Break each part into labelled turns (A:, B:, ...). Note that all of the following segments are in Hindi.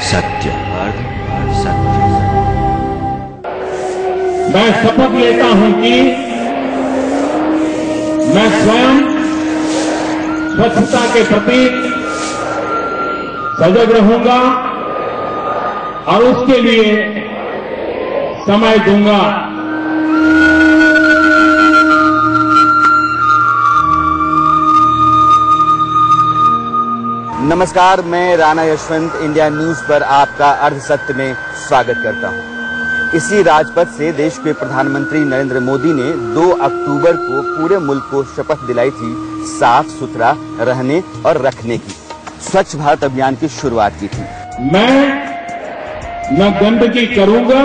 A: सत्य, अर्ध सत्य।
B: मैं शपथ लेता हूं कि मैं स्वयं स्वच्छता के प्रति सजग रहूंगा और उसके लिए समय दूंगा।
C: नमस्कार, मैं राणा यशवंत इंडिया न्यूज पर आपका अर्ध सत्य में स्वागत करता हूं। इसी राजपथ से देश के प्रधानमंत्री नरेंद्र मोदी ने 2 अक्टूबर को पूरे मुल्क को शपथ दिलाई थी साफ सुथरा रहने और रखने की। स्वच्छ भारत अभियान की शुरुआत की थी।
B: मैं न गंदगी करूंगा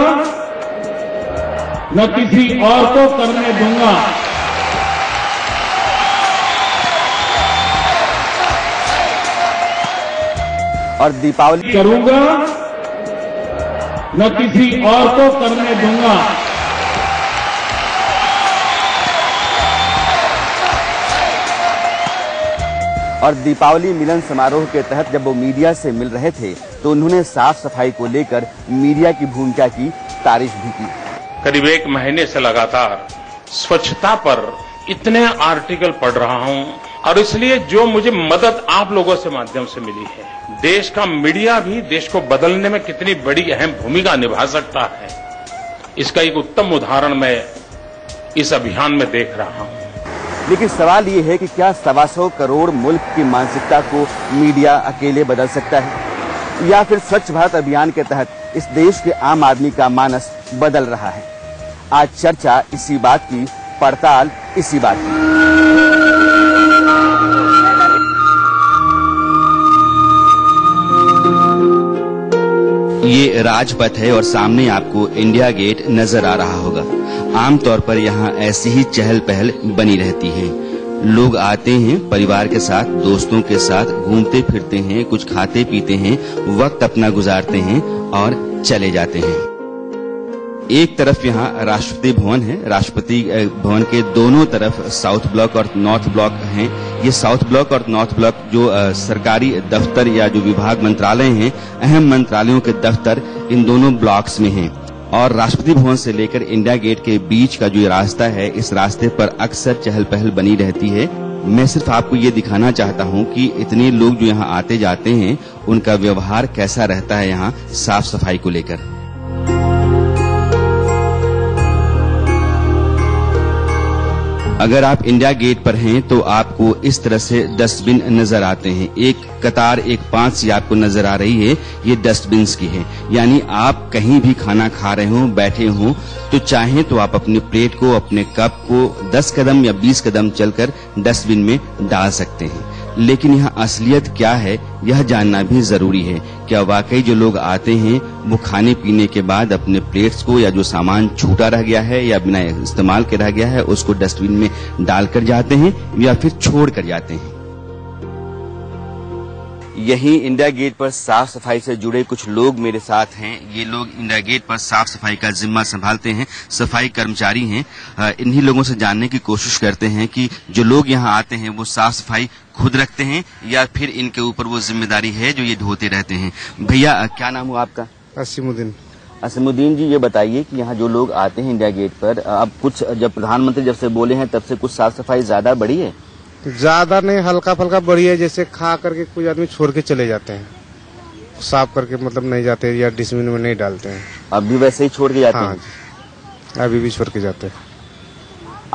B: न किसी और को करने दूंगा।
C: और दीपावली
B: करूंगा न किसी और को करने दूंगा।
C: और दीपावली मिलन समारोह के तहत जब वो मीडिया से मिल रहे थे तो उन्होंने साफ सफाई को लेकर मीडिया की भूमिका की तारीफ भी की।
D: करीब 1 महीने से लगातार स्वच्छता पर इतने आर्टिकल पढ़ रहा हूं और इसलिए जो मुझे मदद आप लोगों से माध्यम से मिली है, देश का मीडिया भी देश को बदलने में कितनी बड़ी अहम भूमिका निभा सकता है, इसका एक उत्तम उदाहरण मैं इस अभियान में देख रहा हूं।
C: लेकिन सवाल ये है कि क्या 125 करोड़ मुल्क की मानसिकता को मीडिया अकेले बदल सकता है या फिर स्वच्छ भारत अभियान के तहत इस देश के आम आदमी का मानस बदल रहा है? आज चर्चा इसी बात की, पड़ताल इसी बात की।
A: ये राजपथ है और सामने आपको इंडिया गेट नजर आ रहा होगा। आमतौर पर यहाँ ऐसी ही चहल पहल बनी रहती है। लोग आते हैं परिवार के साथ, दोस्तों के साथ, घूमते फिरते हैं, कुछ खाते पीते हैं, वक्त अपना गुजारते हैं और चले जाते हैं। एक तरफ यहाँ राष्ट्रपति भवन है। राष्ट्रपति भवन के दोनों तरफ साउथ ब्लॉक और नॉर्थ ब्लॉक हैं। ये साउथ ब्लॉक और नॉर्थ ब्लॉक जो सरकारी दफ्तर या जो विभाग मंत्रालय हैं, अहम मंत्रालयों के दफ्तर इन दोनों ब्लॉक्स में हैं। और राष्ट्रपति भवन से लेकर इंडिया गेट के बीच का जो रास्ता है, इस रास्ते पर अक्सर चहल पहल बनी रहती है। मैं सिर्फ आपको ये दिखाना चाहता हूँ कि इतने लोग जो यहाँ आते जाते हैं उनका व्यवहार कैसा रहता है यहाँ साफ सफाई को लेकर। अगर आप इंडिया गेट पर हैं तो आपको इस तरह से डस्टबिन नजर आते हैं। एक कतार, एक 5 सी आपको नजर आ रही है, ये डस्टबिन की है। यानी आप कहीं भी खाना खा रहे हो, बैठे हो, तो चाहें तो आप अपने प्लेट को, अपने कप को 10 कदम या 20 कदम चलकर डस्टबिन में डाल सकते हैं। लेकिन यहाँ असलियत क्या है यह जानना भी जरूरी है। क्या वाकई जो लोग आते हैं वो खाने पीने के बाद अपने प्लेट्स को या जो सामान छूटा रह गया है या बिना इस्तेमाल के रह गया है उसको डस्टबिन में डालकर जाते हैं या फिर छोड़ कर जाते हैं?
C: यही इंडिया गेट पर साफ सफाई से जुड़े कुछ लोग मेरे साथ हैं। ये लोग इंडिया गेट पर साफ सफाई का जिम्मा संभालते हैं, सफाई कर्मचारी हैं। इन्हीं लोगों से जानने की कोशिश करते हैं कि जो लोग यहाँ आते हैं वो साफ सफाई खुद रखते हैं या फिर इनके ऊपर वो जिम्मेदारी है जो ये ढोते रहते हैं। भैया, क्या नाम हुआ आपका?
E: असीमुद्दीन।
C: असीमुद्दीन जी, ये बताइए कि यहाँ जो लोग आते हैं इंडिया गेट पर, अब कुछ जब प्रधानमंत्री जब से बोले हैं तब से कुछ साफ सफाई ज्यादा बढ़ी है?
E: ज्यादा नहीं, हल्का फल्का बढ़ी है। जैसे खा करके कुछ आदमी छोड़ के चले जाते हैं, साफ करके मतलब नहीं जाते या डस्टबिन में नहीं डालते हैं।
C: अब भी वैसे ही छोड़ के जाते हैं?
E: अभी भी छोड़ के जाते हैं।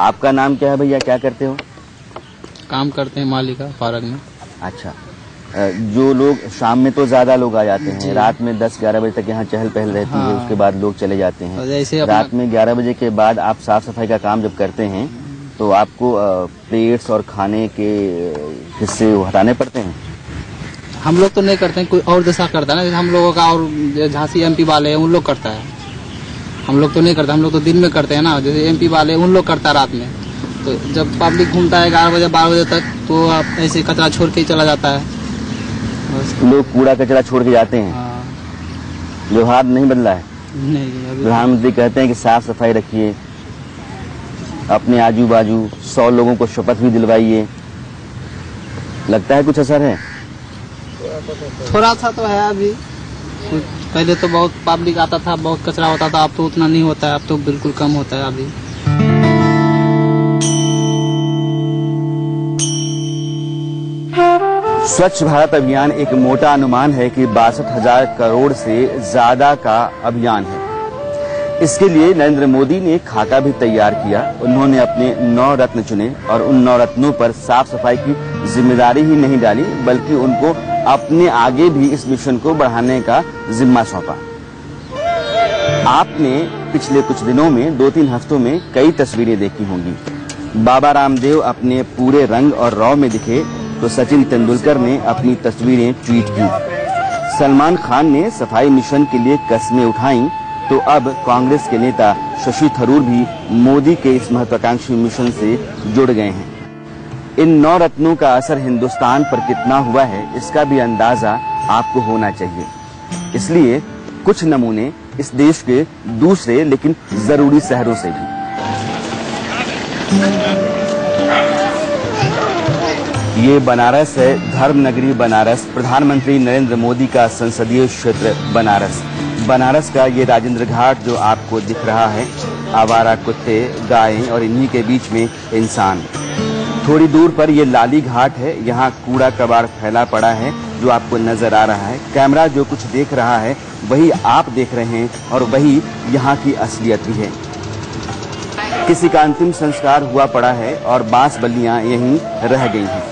C: आपका नाम क्या है भैया, क्या करते हो?
F: काम करते हैं मालिका पार्क में।
C: अच्छा, जो लोग शाम में तो ज्यादा लोग आ जाते हैं, रात में 10-11 बजे तक यहाँ चहल पहल रहती है, उसके बाद लोग चले जाते हैं। रात में 11 बजे के बाद आप साफ सफाई का काम जब करते हैं तो आपको प्लेट्स और खाने के हिस्से हटाने पड़ते हैं?
F: हम लोग तो नहीं करते हैं, कोई और जैसा करता है ना, हम लोगों का और झांसी एमपी वाले हैं उन लोग करता है। हम लोग तो नहीं करते, हम लोग तो दिन में करते हैं ना। जैसे एमपी वाले उन लोग करता है रात में। तो जब पब्लिक घूमता है 11 बजे 12 बजे तक तो आप ऐसे कचरा छोड़ के ही चला जाता है।
C: लोग कूड़ा कचरा छोड़ के जाते हैं। व्यवहार नहीं बदला है?
F: नहीं।
C: प्रधानमंत्री कहते हैं कि साफ सफाई रखिए, अपने आजू बाजू 100 लोगों को शपथ भी दिलवाइए। लगता है कुछ असर है?
F: थोड़ा सा तो है अभी। पहले तो बहुत पब्लिक आता था, बहुत कचरा होता था, अब तो उतना नहीं होता है, अब तो बिल्कुल कम होता है अभी।
C: स्वच्छ भारत अभियान एक मोटा अनुमान है कि 62,000 करोड़ से ज्यादा का अभियान है। इसके लिए नरेंद्र मोदी ने खाका भी तैयार किया। उन्होंने अपने 9 रत्न चुने और उन 9 रत्नों पर साफ सफाई की जिम्मेदारी ही नहीं डाली, बल्कि उनको अपने आगे भी इस मिशन को बढ़ाने का जिम्मा सौंपा। आपने पिछले कुछ दिनों में 2-3 हफ्तों में कई तस्वीरें देखी होंगी। बाबा रामदेव अपने पूरे रंग और रौ में दिखे तो सचिन तेंदुलकर ने अपनी तस्वीरें ट्वीट की। सलमान खान ने सफाई मिशन के लिए कस्में उठाई तो अब कांग्रेस के नेता शशि थरूर भी मोदी के इस महत्वाकांक्षी मिशन से जुड़ गए हैं। इन 9 रत्नों का असर हिंदुस्तान पर कितना हुआ है, इसका भी अंदाजा आपको होना चाहिए। इसलिए कुछ नमूने इस देश के दूसरे लेकिन जरूरी शहरों से भी। ये बनारस है, धर्म नगरी बनारस, प्रधानमंत्री नरेंद्र मोदी का संसदीय क्षेत्र बनारस। बनारस का ये राजेंद्र घाट जो आपको दिख रहा है, आवारा कुत्ते, गायें और इन्हीं के बीच में इंसान। थोड़ी दूर पर ये लाली घाट है, यहाँ कूड़ा कबाड़ फैला पड़ा है जो आपको नजर आ रहा है। कैमरा जो कुछ देख रहा है वही आप देख रहे हैं और वही यहाँ की असलियत भी है। किसी का अंतिम संस्कार हुआ पड़ा है और बांस बल्लियां यहीं रह गई हैं।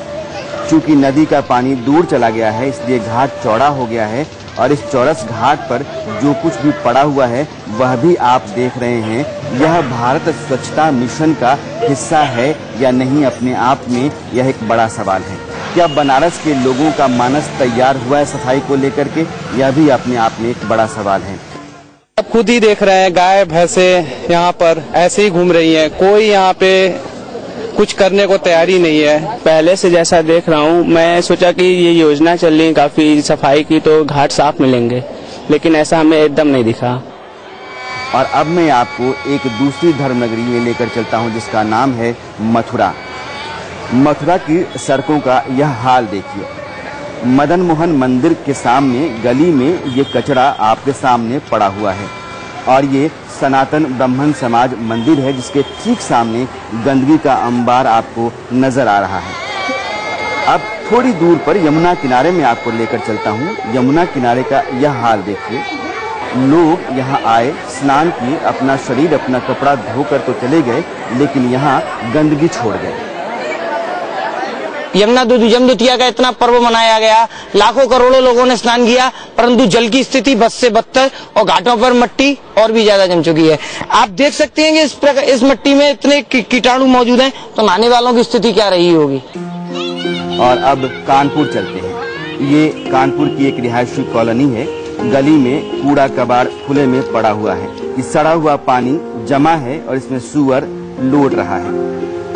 C: चूंकि नदी का पानी दूर चला गया है, इसलिए घाट चौड़ा हो गया है और इस चौरस घाट पर जो कुछ भी पड़ा हुआ है वह भी आप देख रहे हैं। यह भारत स्वच्छता मिशन का हिस्सा है या नहीं, अपने आप में यह एक बड़ा सवाल है। क्या बनारस के लोगों का मानस तैयार हुआ है सफाई को लेकर के, यह भी अपने आप में एक बड़ा सवाल है।
G: आप खुद ही देख रहे हैं, गाय भैंसे यहाँ पर ऐसे ही घूम रही हैं, कोई यहाँ पे कुछ करने को तैयारी नहीं है।
H: पहले से जैसा देख रहा हूँ, मैं सोचा कि ये योजना चल रही काफी सफाई की तो घाट साफ मिलेंगे, लेकिन ऐसा हमें एकदम नहीं दिखा।
C: और अब मैं आपको एक दूसरी धर्म नगरी में लेकर चलता हूँ जिसका नाम है मथुरा। मथुरा की सड़कों का यह हाल देखिए। मदन मोहन मंदिर के सामने गली में ये कचरा आपके सामने पड़ा हुआ है और ये सनातन ब्राह्मण समाज मंदिर है जिसके ठीक सामने गंदगी का अंबार आपको नजर आ रहा है। अब थोड़ी दूर पर यमुना किनारे में आपको लेकर चलता हूँ। यमुना किनारे का यह हाल देखिए। लोग यहाँ आए, स्नान किए, अपना शरीर अपना कपड़ा धोकर तो चले गए, लेकिन यहाँ गंदगी छोड़ गए।
I: यमुना द्वितीया का इतना पर्व मनाया गया, लाखों करोड़ों लोगों ने स्नान किया, परंतु जल की स्थिति बद से बदतर और घाटों पर मिट्टी और भी ज्यादा जम चुकी है। आप देख सकते हैं कि इस मिट्टी में इतने कीटाणु मौजूद हैं, तो नहाने वालों की स्थिति क्या रही होगी।
C: और अब कानपुर चलते हैं। ये कानपुर की एक रिहायशी कॉलोनी है। गली में कूड़ा कबाड़ खुले में पड़ा हुआ है। ये सड़ा हुआ पानी जमा है और इसमें सुअर लौट रहा है।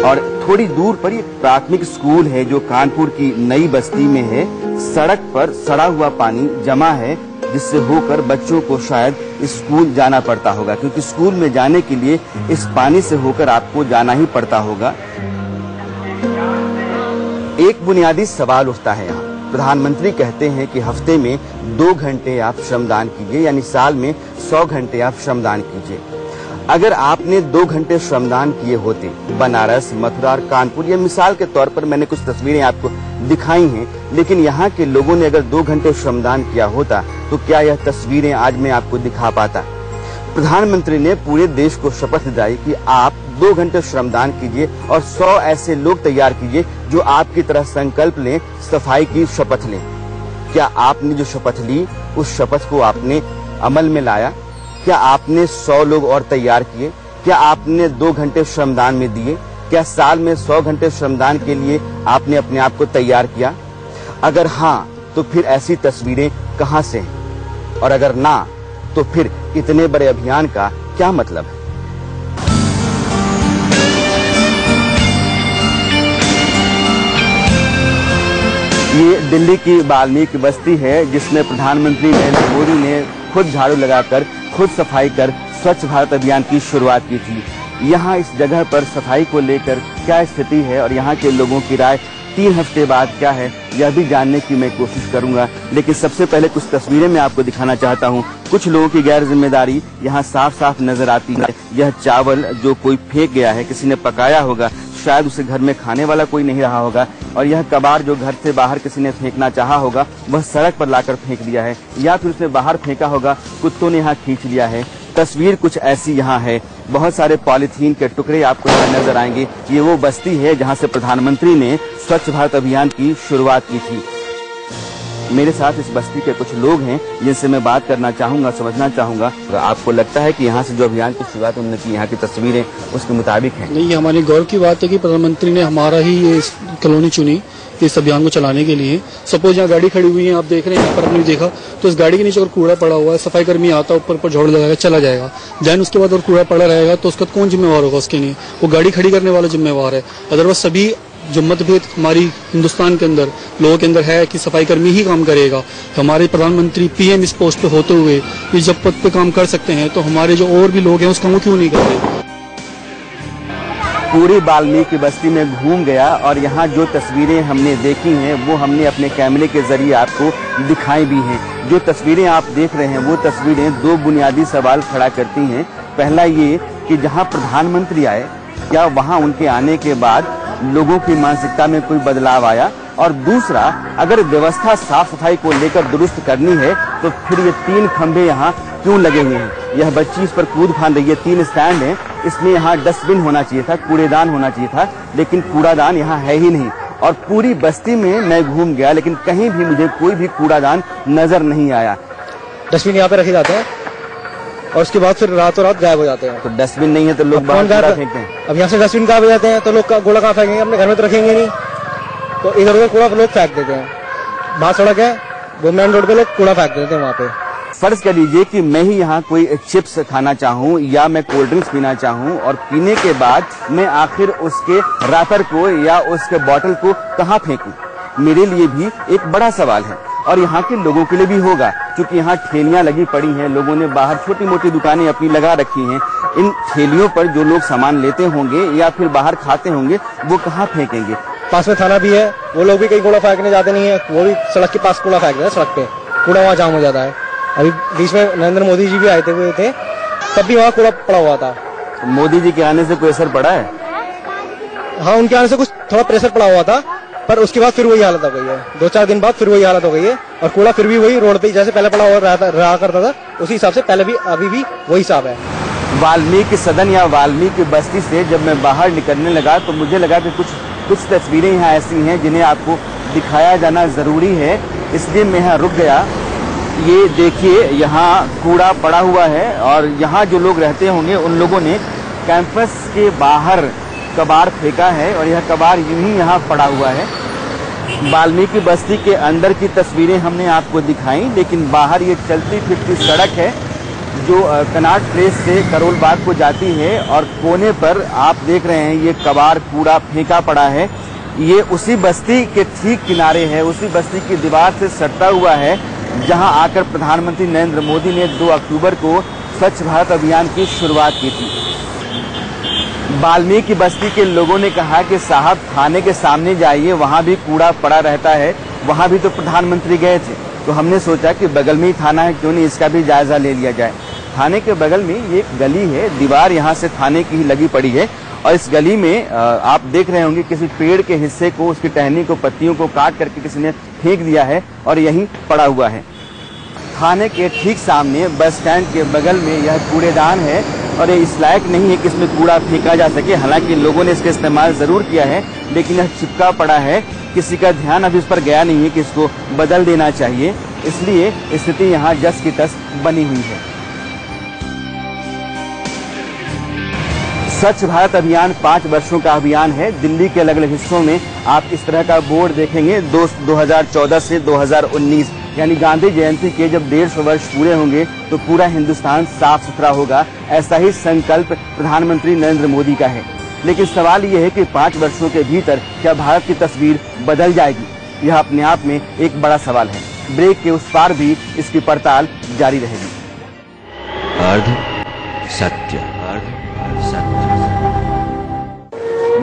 C: और थोड़ी दूर पर ये प्राथमिक स्कूल है जो कानपुर की नई बस्ती में है। सड़क पर सड़ा हुआ पानी जमा है जिससे होकर बच्चों को शायद स्कूल जाना पड़ता होगा, क्योंकि स्कूल में जाने के लिए इस पानी से होकर आपको जाना ही पड़ता होगा। एक बुनियादी सवाल उठता है यहाँ। प्रधानमंत्री कहते हैं कि हफ्ते में 2 घंटे आप श्रमदान कीजिए, यानी साल में 100 घंटे आप श्रमदान कीजिए। अगर आपने 2 घंटे श्रमदान किए होते बनारस, मथुरा और कानपुर, ये मिसाल के तौर पर मैंने कुछ तस्वीरें आपको दिखाई हैं, लेकिन यहाँ के लोगों ने अगर 2 घंटे श्रमदान किया होता तो क्या यह तस्वीरें आज मैं आपको दिखा पाता। प्रधानमंत्री ने पूरे देश को शपथ दिलाई कि आप 2 घंटे श्रमदान कीजिए और 100 ऐसे लोग तैयार कीजिए जो आपकी तरह संकल्प लें, सफाई की शपथ लें। क्या आपने जो शपथ ली उस शपथ को आपने अमल में लाया? क्या आपने 100 लोग और तैयार किए? क्या आपने 2 घंटे श्रमदान में दिए? क्या साल में 100 घंटे श्रमदान के लिए आपने अपने आप को तैयार किया? अगर हाँ, तो फिर ऐसी तस्वीरें कहां से हैं? और अगर ना, तो फिर इतने बड़े अभियान का क्या मतलब है? ये दिल्ली की वाल्मीकि बस्ती है जिसमें प्रधानमंत्री नरेंद्र मोदी ने खुद झाड़ू लगाकर, खुद सफाई कर स्वच्छ भारत अभियान की शुरुआत की थी। यहाँ इस जगह पर सफाई को लेकर क्या स्थिति है और यहाँ के लोगों की राय 3 हफ्ते बाद क्या है यह भी जानने की मैं कोशिश करूंगा। लेकिन सबसे पहले कुछ तस्वीरें मैं आपको दिखाना चाहता हूं। कुछ लोगों की गैर जिम्मेदारी यहाँ साफ साफ नजर आती है। यह चावल जो कोई फेंक गया है, किसी ने पकाया होगा, शायद उसे घर में खाने वाला कोई नहीं रहा होगा, और यह कबाड़ जो घर से बाहर किसी ने फेंकना चाहा होगा वह सड़क पर लाकर फेंक दिया है, या फिर उसने बाहर फेंका होगा, कुत्तों ने यहाँ खींच लिया है। तस्वीर कुछ ऐसी यहाँ है। बहुत सारे पॉलीथीन के टुकड़े आपको यहाँ नजर आएंगे। ये वो बस्ती है जहाँ से प्रधानमंत्री ने स्वच्छ भारत अभियान की शुरुआत की थी। मेरे साथ इस बस्ती के कुछ लोग हैं जिनसे मैं बात करना चाहूंगा, समझना चाहूंगा। तो आपको लगता है कि यहाँ से जो अभियान की शुरुआत उन्होंने की, यहाँ की तस्वीरें उसके मुताबिक हैं?
J: नहीं, ये हमारी गौरव की बात है कि प्रधानमंत्री ने हमारा ही ये कॉलोनी चुनी इस अभियान को चलाने के लिए। सपोज यहाँ गाड़ी खड़ी हुई है, आप देख रहे हैं, यहाँ पर आपने देखा तो इस गाड़ी के नीचे और कूड़ा पड़ा हुआ है, सफाई कर्मी आता है, ऊपर झाड़ू लगाएगा, चला जाएगा। देन उसके बाद और कूड़ा पड़ा रहेगा तो उसका कौन जिम्मेवार होगा? उसके लिए वो गाड़ी खड़ी करने वाला जिम्मेवार है। अदरवाइज सभी जो मतभेद हमारी हिंदुस्तान के अंदर लोगों के अंदर है कि सफाई कर्मी ही काम करेगा। हमारे प्रधानमंत्री पीएम इस पोस्ट पे होते हुए ये जब पद पे काम कर सकते हैं तो हमारे जो और भी लोग हैं उस काम को क्यों नहीं करते?
C: पूरी वाल्मीकि बस्ती में घूम गया और यहाँ जो तस्वीरें हमने देखी हैं वो हमने अपने कैमरे के जरिए आपको दिखाई भी हैं। जो तस्वीरें आप देख रहे हैं वो तस्वीरें 2 बुनियादी सवाल खड़ा करती हैं। पहला ये कि जहाँ प्रधानमंत्री आए, क्या वहाँ उनके आने के बाद लोगों की मानसिकता में कोई बदलाव आया? और दूसरा, अगर व्यवस्था साफ सफाई को लेकर दुरुस्त करनी है तो फिर ये 3 खंभे यहाँ क्यों लगे हुए हैं? यह बच्ची इस पर कूद फान रही है। 3 स्टैंड हैं, इसमें यहाँ डस्टबिन होना चाहिए था, कूड़ेदान होना चाहिए था, लेकिन कूड़ादान यहाँ है ही नहीं। और पूरी बस्ती में मैं घूम गया लेकिन कहीं भी मुझे कोई भी कूड़ादान नजर नहीं आया।
K: डस्टबिन यहाँ पे रखे जाते हैं और उसके बाद फिर रातों रात गायब हो जाते हैं।
C: तो डस्टबिन नहीं है तो लोग बाहर कूड़ा फेंकते हैं।
K: अब यहाँ से डस्टबिन गायब हो जाते हैं तो लोग कूड़ा कहाँ फेंकेंगे? अपने घर में तो रखेंगे नहीं, तो इधर उधर कूड़ा लोग फेंक देते हैं। बाहर सड़क है, वो मेन रोड पे लोग कूड़ा फेंक देते हैं वहाँ पे।
C: फर्ज कर लीजिए कि मैं ही यहाँ कोई चिप्स खाना चाहूँ या मैं कोल्ड ड्रिंक्स पीना चाहूँ और पीने के बाद मैं आखिर उसके रैपर को या उसके बॉटल को कहाँ फेंकूं? मेरे लिए भी एक बड़ा सवाल है और यहाँ के लोगों के लिए भी होगा, क्योंकि यहाँ ठेलियां लगी पड़ी हैं, लोगों ने बाहर छोटी मोटी दुकानें अपनी लगा रखी हैं। इन ठेलियों पर जो लोग सामान लेते होंगे या फिर बाहर खाते होंगे वो कहाँ फेंकेंगे?
K: पास में थाना भी है, वो लोग भी कहीं कूड़ा फेंकने जाते नहीं है, वो भी सड़क के पास कूड़ा फेंक देते हैं। सड़क पे कूड़ा वहाँ जाम हो जाता है। अभी बीच में नरेंद्र मोदी जी भी आए थे तब भी वहाँ कूड़ा पड़ा हुआ था।
C: मोदी जी के आने से कोई असर पड़ा है?
K: हाँ, उनके आने से कुछ थोड़ा प्रेशर पड़ा हुआ था, पर उसके बाद फिर वही हालत हो गई है। 2-4 दिन बाद फिर वही हालत हो गई है और कूड़ा फिर भी वही रोड पे जैसे पहले पड़ा हुआ रहा करता था, उसी हिसाब से पहले भी अभी भी वही हिसाब है।
C: वाल्मीकि सदन या वाल्मीकि बस्ती से जब मैं बाहर निकलने लगा तो मुझे लगा कि कुछ तस्वीरें यहाँ ऐसी हैं जिन्हें आपको दिखाया जाना जरूरी है, इसलिए मैं यहाँ रुक गया। ये देखिए, यहाँ कूड़ा पड़ा हुआ है और यहाँ जो लोग रहते होंगे उन लोगों ने कैंपस के बाहर कबाड़ फेंका है और यह कबाड़ यूं ही यहाँ पड़ा हुआ है। वाल्मीकि बस्ती के अंदर की तस्वीरें हमने आपको दिखाई, लेकिन बाहर ये चलती फिरती सड़क है जो कनाट प्लेस से करोल बाग को जाती है और कोने पर आप देख रहे हैं ये कबाड़ कूड़ा फेंका पड़ा है। ये उसी बस्ती के ठीक किनारे है, उसी बस्ती की दीवार से सटता हुआ है जहां आकर प्रधानमंत्री नरेंद्र मोदी ने 2 अक्टूबर को स्वच्छ भारत अभियान की शुरुआत की थी। वाल्मीकि बस्ती के लोगों ने कहा कि साहब थाने के सामने जाइए, वहां भी कूड़ा पड़ा रहता है, वहां भी तो प्रधानमंत्री गए थे। तो हमने सोचा कि बगल में ही थाना है, क्यों नहीं इसका भी जायजा ले लिया जाए। थाने के बगल में ये एक गली है, दीवार यहाँ से थाने की ही लगी पड़ी है और इस गली में आप देख रहे होंगे किसी पेड़ के हिस्से को, उसकी टहनी को, पत्तियों को काट करके किसी ने फेंक दिया है और यहीं पड़ा हुआ है। थाने के ठीक सामने बस स्टैंड के बगल में यह कूड़ेदान है और ये इस लायक नहीं है कि इसमें कूड़ा फेंका जा सके। हालांकि लोगों ने इसका इस्तेमाल जरूर किया है, लेकिन यह चिपका पड़ा है, किसी का ध्यान अभी इस पर गया नहीं है कि इसको बदल देना चाहिए, इसलिए स्थिति यहाँ जस की तस बनी हुई है। स्वच्छ भारत अभियान 5 वर्षों का अभियान है। दिल्ली के अलग अलग हिस्सों में आप इस तरह का बोर्ड देखेंगे। 2014 से 2019 यानी गांधी जयंती के जब 150 वर्ष पूरे होंगे तो पूरा हिंदुस्तान साफ सुथरा होगा, ऐसा ही संकल्प प्रधानमंत्री नरेंद्र मोदी का है। लेकिन सवाल ये है कि 5 वर्षों के भीतर क्या भारत की तस्वीर बदल जाएगी? यह अपने आप में एक बड़ा सवाल है। ब्रेक के उस पार भी इसकी पड़ताल जारी रहेगी।
A: अर्ध सत्य, अर्ध सत्य।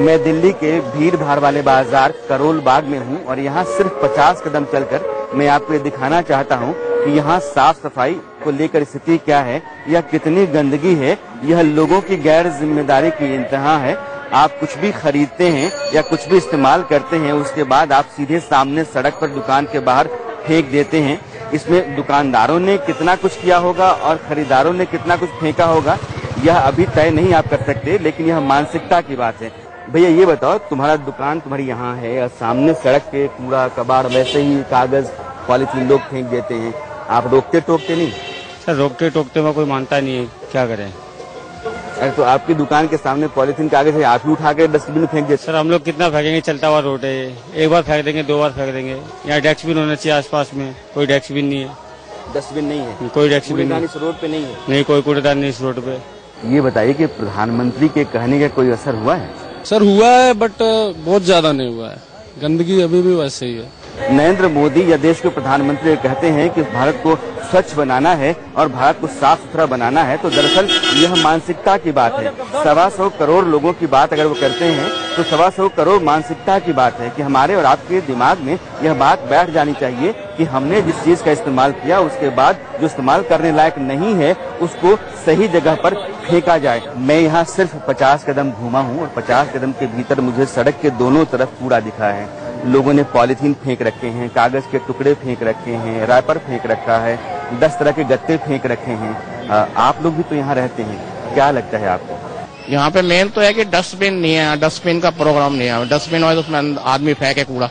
C: मैं दिल्ली के भीड़ भाड़ वाले बाजार करोल बाग में हूँ और यहाँ सिर्फ 50 कदम चलकर मैं आपको ये दिखाना चाहता हूँ कि यहाँ साफ सफाई को लेकर स्थिति क्या है या कितनी गंदगी है। यह लोगों की गैर जिम्मेदारी की इंतहा है। आप कुछ भी खरीदते हैं या कुछ भी इस्तेमाल करते हैं, उसके बाद आप सीधे सामने सड़क पर दुकान के बाहर फेंक देते हैं। इसमें दुकानदारों ने कितना कुछ किया होगा और खरीदारों ने कितना कुछ फेंका होगा, यह अभी तय नहीं आप कर सकते, लेकिन यह मानसिकता की बात है। भैया ये बताओ, तुम्हारा दुकान तुम्हारी यहाँ है और सामने सड़क पे कूड़ा कबाड़ वैसे ही कागज पॉलिथीन लोग फेंक देते हैं, आप रोकते टोकते नहीं?
L: सर रोकते टोकते में कोई मानता नहीं है, क्या करें।
C: अरे तो आपकी दुकान के सामने पॉलिथीन कागज है, आप ही उठा के डस्टबिन में फेंक देते?
L: सर हम लोग कितना फेंकेंगे, चलता हुआ रोड है, एक बार फेंक देंगे, 2 बार फेंक देंगे। यहाँ डस्टबिन होना चाहिए आसपास में, कोई डस्टबिन नहीं है।
C: डस्टबिन नहीं है?
L: कोई डस्टबिन नहीं
C: इस रोड पे नहीं है?
L: नहीं, कोई कूड़ेदान नहीं इस रोड पे।
C: ये बताइए कि प्रधानमंत्री के कहने का कोई असर हुआ है?
M: सर हुआ है, बट बहुत ज्यादा नहीं हुआ है, गंदगी अभी भी वैसे ही है।
C: नरेंद्र मोदी या देश के प्रधानमंत्री कहते हैं कि भारत को स्वच्छ बनाना है और भारत को साफ सुथरा बनाना है, तो दरअसल यह मानसिकता की बात है। 125 करोड़ लोगों की बात अगर वो करते हैं तो 125 करोड़ मानसिकता की बात है कि हमारे और आपके दिमाग में यह बात बैठ जानी चाहिए कि हमने जिस चीज का इस्तेमाल किया उसके बाद जो इस्तेमाल करने लायक नहीं है उसको सही जगह पर फेंका जाए। मैं यहाँ सिर्फ 50 कदम घूमा हूँ और 50 कदम के भीतर मुझे सड़क के दोनों तरफ कूड़ा दिखा है। लोगों ने पॉलिथीन फेंक रखे हैं, कागज के टुकड़े फेंक रखे हैं, रैपर फेंक रखा है, 10 तरह के गत्ते फेंक रखे हैं। आप लोग भी तो यहाँ रहते हैं, क्या लगता है आपको?
N: यहाँ पे मेन तो है कि डस्टबिन नहीं है, डस्टबिन का प्रोग्राम नहीं है। डस्टबिन हो तो उसमें आदमी फेंके कूड़ा।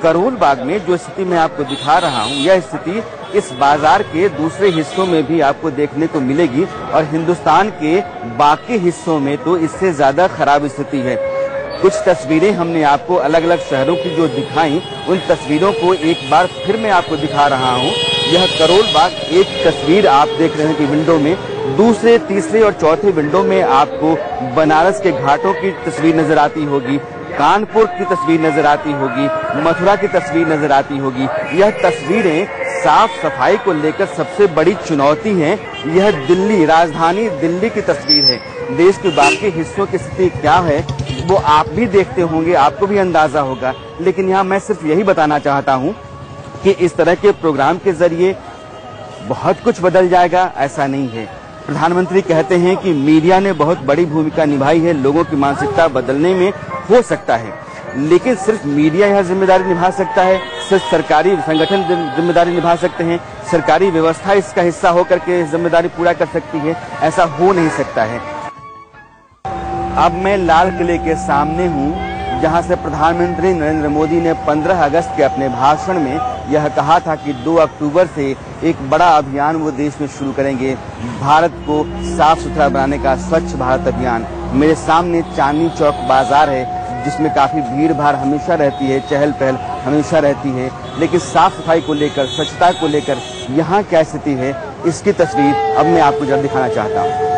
C: करोल बाग में जो स्थिति मैं आपको दिखा रहा हूँ, यह स्थिति इस बाजार के दूसरे हिस्सों में भी आपको देखने को मिलेगी और हिंदुस्तान के बाकी हिस्सों में तो इससे ज्यादा खराब स्थिति है। कुछ तस्वीरें हमने आपको अलग अलग शहरों की जो दिखाई, उन तस्वीरों को एक बार फिर मैं आपको दिखा रहा हूँ। यह करोल बाग एक तस्वीर आप देख रहे हैं कि विंडो में, दूसरे तीसरे और चौथे विंडो में आपको बनारस के घाटों की तस्वीर नजर आती होगी, कानपुर की तस्वीर नजर आती होगी, मथुरा की तस्वीर नजर आती होगी। यह तस्वीरें साफ सफाई को लेकर सबसे बड़ी चुनौती है। यह दिल्ली, राजधानी दिल्ली की तस्वीर है। देश के बाकी हिस्सों की स्थिति क्या है वो आप भी देखते होंगे, आपको भी अंदाजा होगा, लेकिन यहाँ मैं सिर्फ यही बताना चाहता हूँ कि इस तरह के प्रोग्राम के जरिए बहुत कुछ बदल जाएगा, ऐसा नहीं है। प्रधानमंत्री कहते हैं कि मीडिया ने बहुत बड़ी भूमिका निभाई है लोगों की मानसिकता बदलने में, हो सकता है, लेकिन सिर्फ मीडिया यह जिम्मेदारी निभा सकता है, सिर्फ सरकारी संगठन जिम्मेदारी निभा सकते हैं, सरकारी व्यवस्था इसका हिस्सा होकर के जिम्मेदारी पूरा कर सकती है, ऐसा हो नहीं सकता है। अब मैं लाल किले के सामने हूँ, जहाँ से प्रधानमंत्री नरेंद्र मोदी ने 15 अगस्त के अपने भाषण में यह कहा था कि 2 अक्टूबर से एक बड़ा अभियान वो देश में शुरू करेंगे, भारत को साफ सुथरा बनाने का स्वच्छ भारत अभियान। मेरे सामने चांदनी चौक बाजार है, जिसमें काफी भीड़ भाड़ हमेशा रहती है, चहल पहल हमेशा रहती है, लेकिन साफ सफाई को लेकर, स्वच्छता को लेकर यहाँ क्या स्थिति है, इसकी तस्वीर अब मैं आपको जरा दिखाना चाहता हूँ।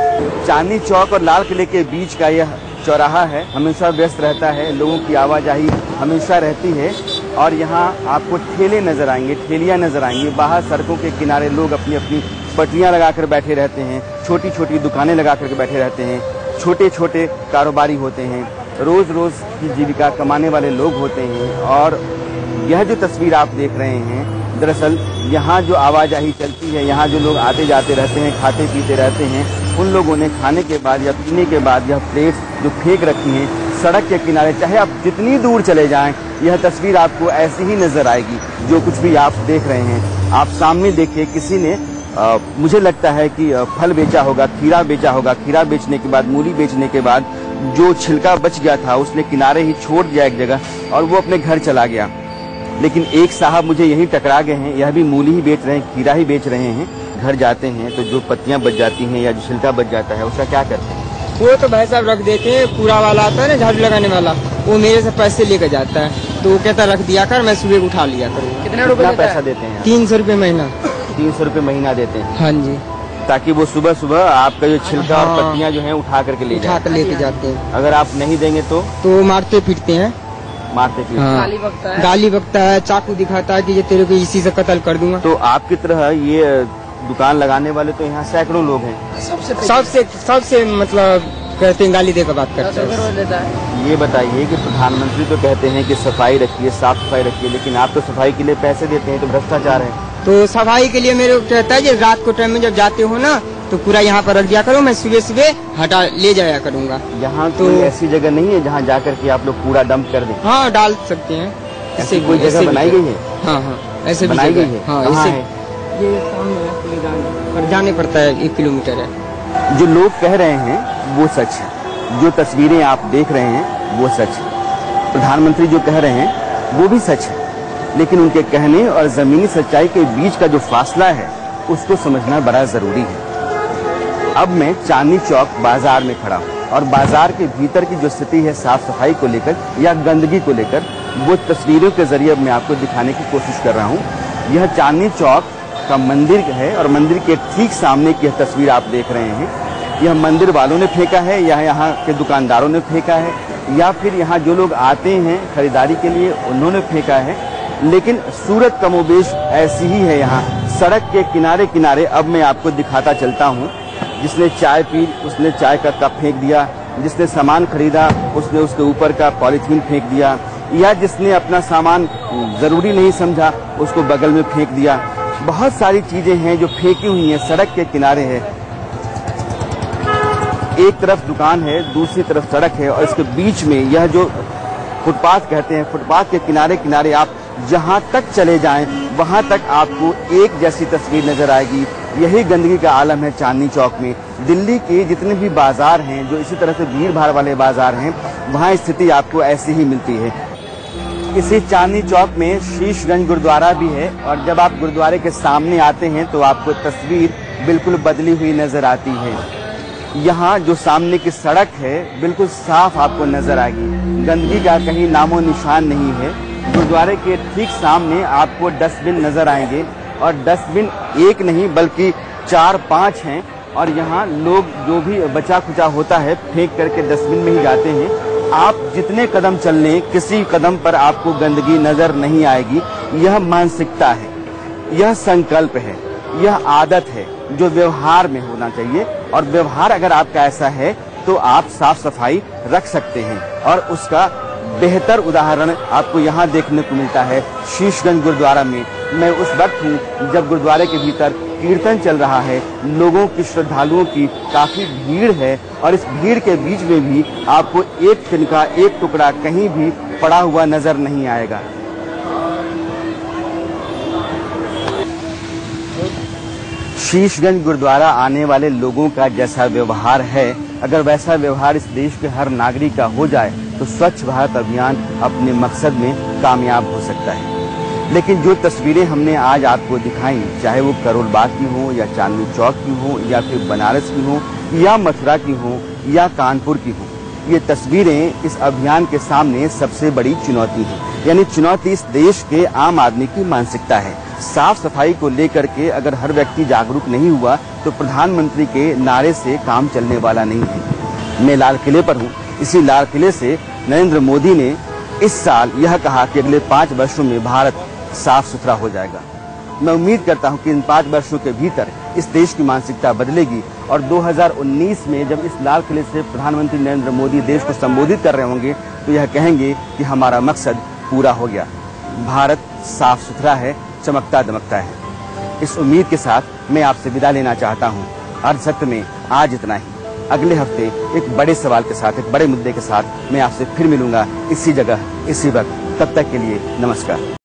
C: चांदनी चौक और लाल किले के बीच का यह चौराहा है, हमेशा व्यस्त रहता है, लोगों की आवाजाही हमेशा रहती है और यहाँ आपको ठेले नजर आएंगे, ठेलियाँ नजर आएंगी। बाहर सड़कों के किनारे लोग अपनी अपनी पटरियाँ लगाकर बैठे रहते हैं, छोटी छोटी दुकानें लगा करके बैठे रहते हैं, छोटे छोटे कारोबारी होते हैं, रोज रोज की जीविका कमाने वाले लोग होते हैं। और यह जो तस्वीर आप देख रहे हैं, दरअसल यहाँ जो आवाजाही चलती है, यहाँ जो लोग आते जाते रहते हैं, खाते पीते रहते हैं, उन लोगों ने खाने के बाद या पीने के बाद यह प्लेट्स जो फेंक रखी हैं सड़क के किनारे, चाहे आप जितनी दूर चले जाएं, यह तस्वीर आपको ऐसी ही नजर आएगी। जो कुछ भी आप देख रहे हैं, आप सामने देखिए, किसी ने मुझे लगता है कि फल बेचा होगा, खीरा बेचा होगा, खीरा बेचने के बाद, मूली बेचने के बाद जो छिलका बच गया था उसने किनारे ही छोड़ दिया एक जगह और वो अपने घर चला गया। लेकिन एक साहब मुझे यही टकरा गए हैं, यह भी मूली ही बेच रहे हैं, खीरा ही बेच रहे हैं। घर जाते हैं तो जो पत्तियां बच जाती हैं या जो छिलका बच जाता है उसका क्या करते हैं?
O: वो तो भाई साहब रख देते हैं, कूड़ा वाला आता है ना झाड़ू लगाने वाला, वो मेरे से पैसे लेकर जाता है, तो वो कहता रख दिया कर, मैं सुबह उठा लिया करूँ।
C: कितना पैसा देते हैं?
O: 300 रुपये महीना।
C: 300 रुपये महीना देते हैं?
O: हाँ जी।
C: ताकि वो सुबह सुबह आपका जो छिलका और पत्तियां जो हैं उठा करके ले
O: लेके जाते हैं।
C: अगर आप नहीं देंगे तो
O: मारते पीटते हैं।
C: मारते पीटते
O: हैं, गाली बकता है, चाकू दिखाता है कि ये तेरे को इसी से कत्ल कर दूंगा।
C: तो आपकी तरह ये दुकान लगाने वाले तो यहाँ सैकड़ों लोग हैं।
O: सबसे मतलब कहते हैं, गाली देकर बात करते हैं।
C: ये बताइए कि प्रधानमंत्री तो कहते हैं कि सफाई रखिए, साफ सफाई रखिए, लेकिन आप तो सफाई के लिए पैसे देते हैं, तो भ्रष्टाचार है।
O: तो सफाई के लिए मेरे को कहता है कि रात को टाइम में जब जाते हो ना तो पूरा यहाँ पर रख दिया करो, मैं सुबह सुबह हटा ले जाया करूँगा।
C: यहाँ तो ऐसी जगह नहीं है जहाँ जाकर के आप लोग कूड़ा डंप कर दें?
O: हाँ, डाल सकते हैं।
C: ऐसी कोई जगह बनाई गई है?
O: हाँ हाँ, ऐसे
C: बनाई गई है।
O: हाँ,
C: ऐसे
O: ये सामने है, पर जाने पड़ता है, 1 किलोमीटर है।
C: जो लोग कह रहे हैं वो सच है, जो तस्वीरें आप देख रहे हैं वो सच है, प्रधानमंत्री जो कह रहे हैं वो भी सच है, लेकिन उनके कहने और जमीनी सच्चाई के बीच का जो फासला है उसको समझना बड़ा जरूरी है। अब मैं चांदनी चौक बाजार में खड़ा हूँ और बाजार के भीतर की जो स्थिति है साफ सफाई को लेकर या गंदगी को लेकर, वो तस्वीरों के जरिए मैं आपको दिखाने की कोशिश कर रहा हूँ। यह चांदनी चौक का मंदिर है और मंदिर के ठीक सामने की यह तस्वीर आप देख रहे हैं। यह मंदिर वालों ने फेंका है या यहाँ के दुकानदारों ने फेंका है या फिर यहाँ जो लोग आते हैं खरीदारी के लिए उन्होंने फेंका है, लेकिन सूरत कमोबेश ऐसी ही है। यहाँ सड़क के किनारे किनारे अब मैं आपको दिखाता चलता हूँ। जिसने चाय पी उसने चाय का कप फेंक दिया, जिसने सामान खरीदा उसने उसके ऊपर का पॉलीथीन फेंक दिया, या जिसने अपना सामान जरूरी नहीं समझा उसको बगल में फेंक दिया। बहुत सारी चीजें हैं जो फेंकी हुई हैं, सड़क के किनारे है। एक तरफ दुकान है, दूसरी तरफ सड़क है और इसके बीच में यह जो फुटपाथ कहते हैं, फुटपाथ के किनारे किनारे आप जहां तक चले जाएं वहां तक आपको एक जैसी तस्वीर नजर आएगी। यही गंदगी का आलम है चांदनी चौक में। दिल्ली के जितने भी बाजार हैं जो इसी तरह से भीड़ भाड़ वाले बाजार हैं, वहां स्थिति आपको ऐसी ही मिलती है। इसी चांदनी चौक में शीशगंज गुरुद्वारा भी है और जब आप गुरुद्वारे के सामने आते हैं तो आपको तस्वीर बिल्कुल बदली हुई नजर आती है। यहाँ जो सामने की सड़क है बिल्कुल साफ आपको नजर आएगी, गंदगी का कहीं नामो निशान नहीं है। गुरुद्वारे के ठीक सामने आपको डस्टबिन नजर आएंगे और डस्टबिन एक नहीं बल्कि 4-5 हैं और यहाँ लोग जो भी बचा खुचा होता है फेंक करके डस्टबिन में ही जाते हैं। आप जितने कदम चल लें किसी कदम पर आपको गंदगी नजर नहीं आएगी। यह मानसिकता है, यह संकल्प है, यह आदत है जो व्यवहार में होना चाहिए और व्यवहार अगर आपका ऐसा है तो आप साफ सफाई रख सकते हैं। और उसका बेहतर उदाहरण आपको यहाँ देखने को मिलता है शीशगंज गुरुद्वारा में। मैं उस वक्त हूँ जब गुरुद्वारे के भीतर कीर्तन चल रहा है, लोगों की श्रद्धालुओं की काफी भीड़ है और इस भीड़ के बीच में भी आपको एक तिनका एक टुकड़ा कहीं भी पड़ा हुआ नजर नहीं आएगा। शीशगंज गुरुद्वारा आने वाले लोगों का जैसा व्यवहार है, अगर वैसा व्यवहार इस देश के हर नागरिक का हो जाए तो स्वच्छ भारत अभियान अपने मकसद में कामयाब हो सकता है। लेकिन जो तस्वीरें हमने आज आपको दिखाई, चाहे वो करोल बाग की हो या चांदनी चौक की हो या फिर बनारस की हो या मथुरा की हो या कानपुर की हो, ये तस्वीरें इस अभियान के सामने सबसे बड़ी चुनौती है। यानी चुनौती इस देश के आम आदमी की मानसिकता है। साफ सफाई को लेकर के अगर हर व्यक्ति जागरूक नहीं हुआ तो प्रधानमंत्री के नारे से काम चलने वाला नहीं है। मैं लाल किले पर हूँ। इसी लाल किले से नरेंद्र मोदी ने इस साल यह कहा कि अगले 5 वर्षों में भारत साफ सुथरा हो जाएगा। मैं उम्मीद करता हूं कि इन 5 वर्षों के भीतर इस देश की मानसिकता बदलेगी और 2019 में जब इस लाल किले से प्रधानमंत्री नरेंद्र मोदी देश को संबोधित कर रहे होंगे तो यह कहेंगे कि हमारा मकसद पूरा हो गया, भारत साफ सुथरा है, चमकता दमकता है। इस उम्मीद के साथ मैं आपसे विदा लेना चाहता हूं। अर्धसत्य में आज इतना ही। अगले हफ्ते एक बड़े सवाल के साथ, एक बड़े मुद्दे के साथ मैं आपसे फिर मिलूंगा इसी जगह इसी वक्त। तब तक के लिए नमस्कार।